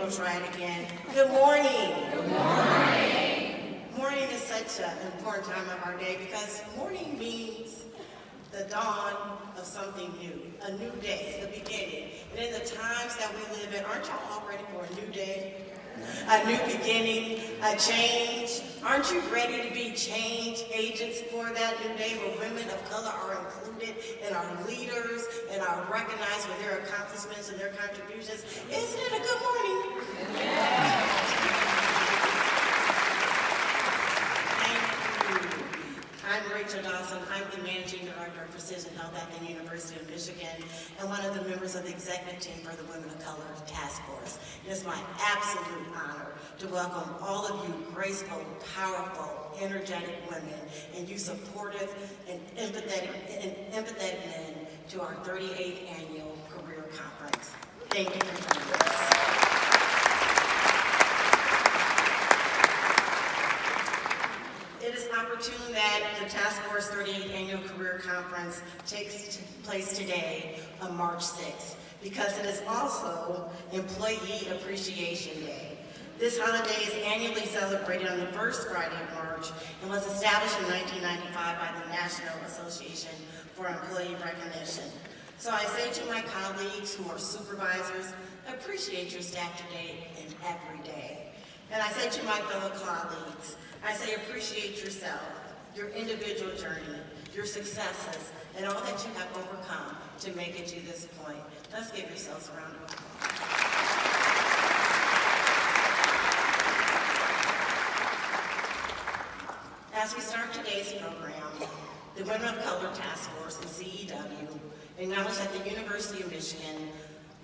we'll try it again. Good morning. Good morning. Morning is such an important time of our day because morning means the dawn of something new, a new day, the beginning. And in the times that we live in, aren't y'all all ready for a new day? A new beginning, a change. Aren't you ready to be change agents for that new day where women of color are included and are leaders and are recognized for their accomplishments and their contributions? Isn't it a good morning? I'm Rachel Dawson. I'm the Managing Director of Precision Health at the University of Michigan and one of the members of the executive team for the Women of Color Task Force. It is my absolute honor to welcome all of you graceful, powerful, energetic women and you supportive and empathetic men to our 38th Annual Career Conference. Thank you for joining us. It is opportune that the Task Force 38th Annual Career Conference takes place today on March 6th because it is also Employee Appreciation Day. This holiday is annually celebrated on the first Friday of March and was established in 1995 by the National Association for Employee Recognition. So I say to my colleagues who are supervisors, appreciate your staff today and every day. And I say to my fellow colleagues, I say appreciate yourself, your individual journey, your successes, and all that you have overcome to make it to this point. Let's give yourselves a round of applause. As we start today's program, the Women of Color Task Force, the CEW, acknowledge that the University of Michigan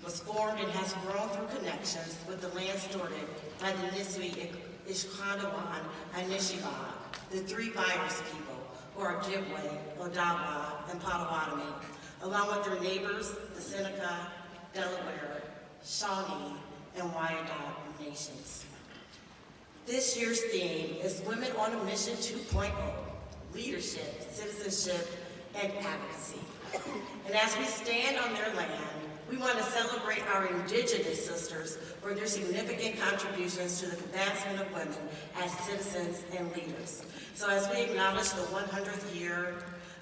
was formed and has grown through connections with the land stewarded by the Niswi Ishkanawan Anishinaabeg, the three virus people, who are Ojibwe, Odawa, and Potawatomi, along with their neighbors, the Seneca, Delaware, Shawnee, and Wyandot nations. This year's theme is Women on a Mission 2.0, Leadership, Citizenship, and Advocacy. And as we stand on their land, we want to celebrate our Indigenous sisters for their significant contributions to the advancement of women as citizens and leaders. So as we acknowledge the 100th year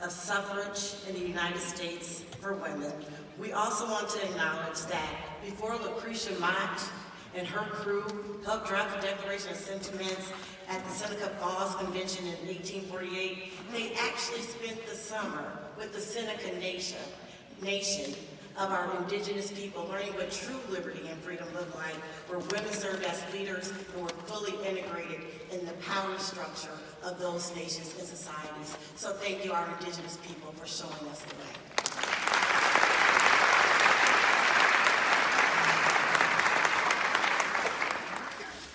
of suffrage in the United States for women, we also want to acknowledge that before Lucretia Mott and her crew helped draft the Declaration of Sentiments at the Seneca Falls Convention in 1848, they actually spent the summer with the Seneca Nation of our Indigenous people, learning what true liberty and freedom look like, where women served as leaders and were fully integrated in the power structure of those nations and societies. So thank you, our Indigenous people, for showing us the way.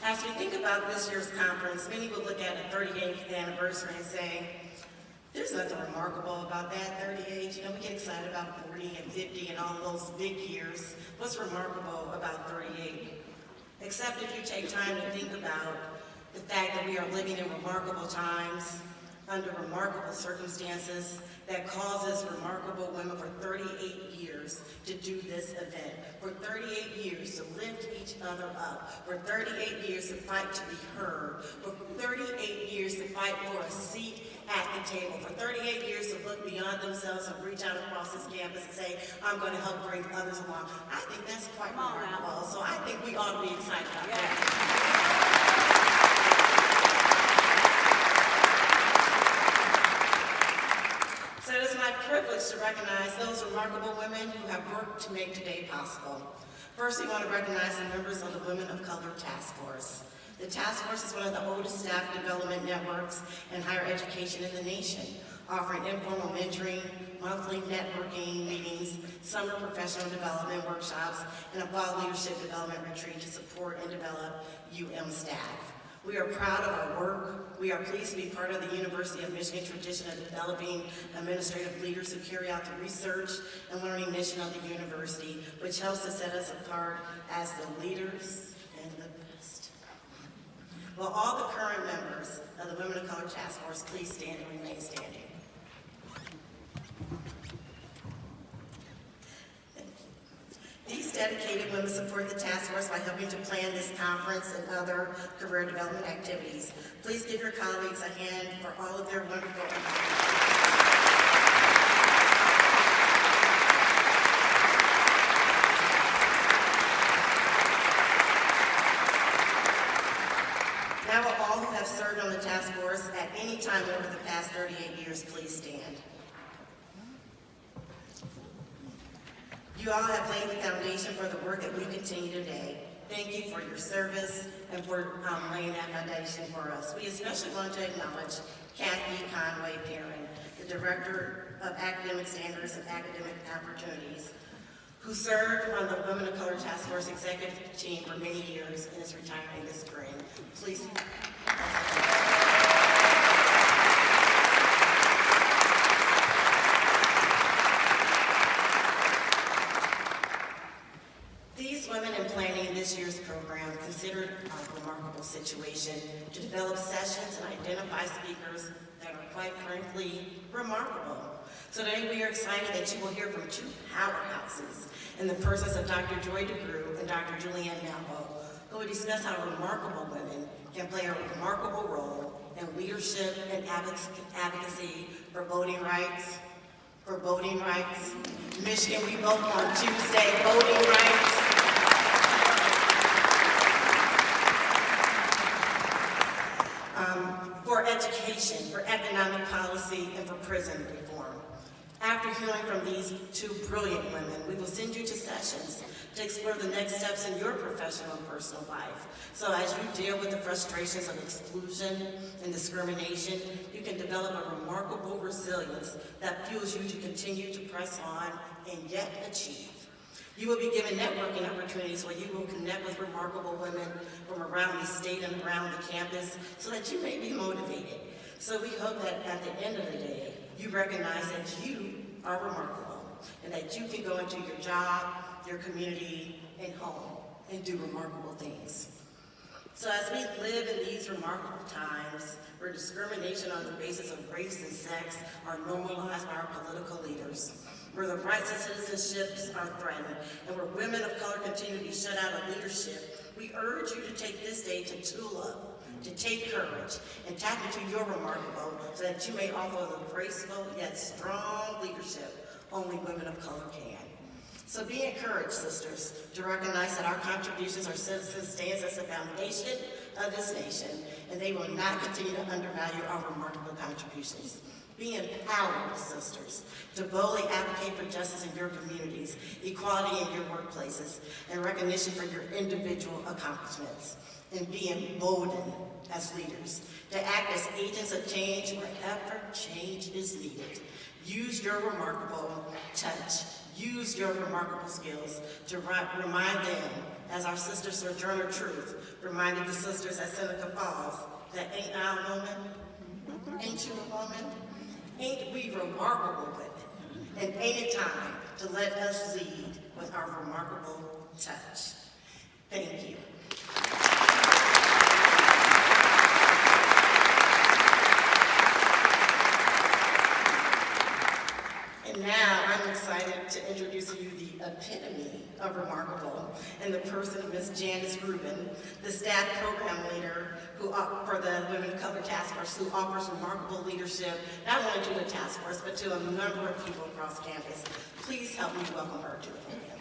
As we think about this year's conference, many will look at a 38th anniversary and say, there's nothing remarkable about that, 38. You know, we get excited about 40 and 50 and all those big years. What's remarkable about 38? Except if you take time to think about the fact that we are living in remarkable times, under remarkable circumstances, that causes remarkable women for 38 years to do this event, for 38 years to lift each other up, for 38 years to fight to be heard, for 38 years to fight for a seat at the table, for 38 years to look beyond themselves and reach out across this campus and say, I'm going to help bring others along. I think that's quite remarkable, so I think we ought to be excited about that. So it is my privilege to recognize those remarkable women who have worked to make today possible. First, we want to recognize the members of the Women of Color Task Force. The Task Force is one of the oldest staff development networks in higher education in the nation, offering informal mentoring, monthly networking meetings, summer professional development workshops, and a fall leadership development retreat to support and develop UM staff. We are proud of our work. We are pleased to be part of the University of Michigan tradition of developing administrative leaders who carry out the research and learning mission of the university, which helps to set us apart as the leaders and the best. Will all the current members of the Women of Color Task Force please stand and remain standing? These dedicated participated women support the task force by helping to plan this conference and other career development activities. Please give your colleagues a hand for all of their wonderful Now will all who have served on the task force at any time over the past 38 years please stand. You all have laid the foundation for the work that we continue today. Thank you for your service and for laying that foundation for us. We especially want to acknowledge Kathy Conway Perrin, the Director of Academic Standards and Academic Opportunities, who served on the Women of Color Task Force executive team for many years and is retiring this spring. Please. These women in planning this year's program considered a remarkable situation to develop sessions and identify speakers that are quite frankly remarkable. So today we are excited that you will hear from two powerhouses in the persons of Dr. Joy DeGruy and Dr. Julianne Malvo, who will discuss how remarkable women can play a remarkable role in leadership and advocacy for voting rights. Michigan, we vote on Tuesday, voting rights. For education, for economic policy, and for prison reform. After hearing from these two brilliant women, we will send you to sessions to explore the next steps in your professional and personal life. So as you deal with the frustrations of exclusion and discrimination, you can develop a remarkable resilience that fuels you to continue to press on and yet achieve. You will be given networking opportunities where you will connect with remarkable women from around the state and around the campus so that you may be motivated. So we hope that at the end of the day, you recognize that you are remarkable and that you can go into your job, your community, and home and do remarkable things. So as we live in these remarkable times where discrimination on the basis of race and sex are normalized by our political leaders, where the rights of citizenships are threatened, and where women of color continue to be shut out of leadership, we urge you to take this day to tool up, to take courage, and tap into your remarkable so that you may offer the graceful yet strong leadership only women of color can. So be encouraged, sisters, to recognize that our contributions, our citizens, stands as the foundation of this nation, and they will not continue to undervalue our remarkable contributions. Be empowered, sisters, to boldly advocate for justice in your communities, equality in your workplaces, and recognition for your individual accomplishments. And be emboldened as leaders to act as agents of change wherever change is needed. Use your remarkable touch. Use your remarkable skills to remind them, as our sister Sojourner Truth reminded the sisters at Seneca Falls, that ain't I a woman? Ain't you a woman? Ain't we remarkable women? And ain't it time to let us lead with our remarkable touch? Thank you. And now I'm excited to introduce to you the epitome of remarkable in the person of Ms. Janice Rubin, the staff program leader for the Women of Color Task Force, who offers remarkable leadership not only to the task force but to a number of people across campus. Please help me welcome her to the podium.